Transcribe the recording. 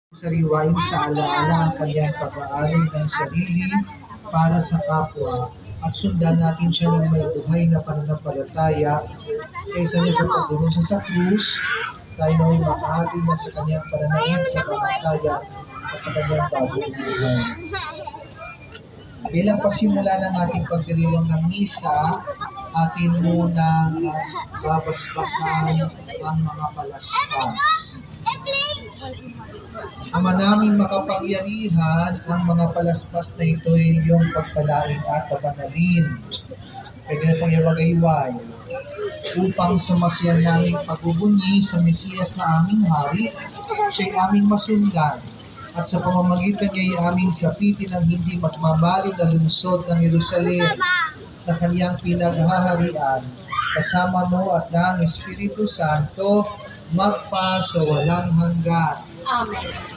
Sariwain sa alaala ang kanyang pag-aaral ng sarili para sa kapwa at sundan natin siya ng may buhay na pananampalataya kaysa niya sa pagdurusa sa krus, tayo na ay makahati niya sa kanyang pananaig sa kamatayan at sa kanyang bagong buhay. Bilang pasimula ng ating pagdiriwang ng misa, atin munang babasbasan ang mga palaspas. Ama naming makapangyarihan, ang mga palaspas na ito ay iyong pagpalain at papanalin. Pwede na pong iwagayway upang sumasyan naming pagbubunyi sa Mesiyas na aming hari, siya'y aming masundan, at sa pamamagitan niya ay aming sapitin ang hindi magmamalin na lungsod ng Jerusalem na kanyang pinaghaharian, kasama mo at ng Espiritu Santo, magpa sa walang hanggan. Amen.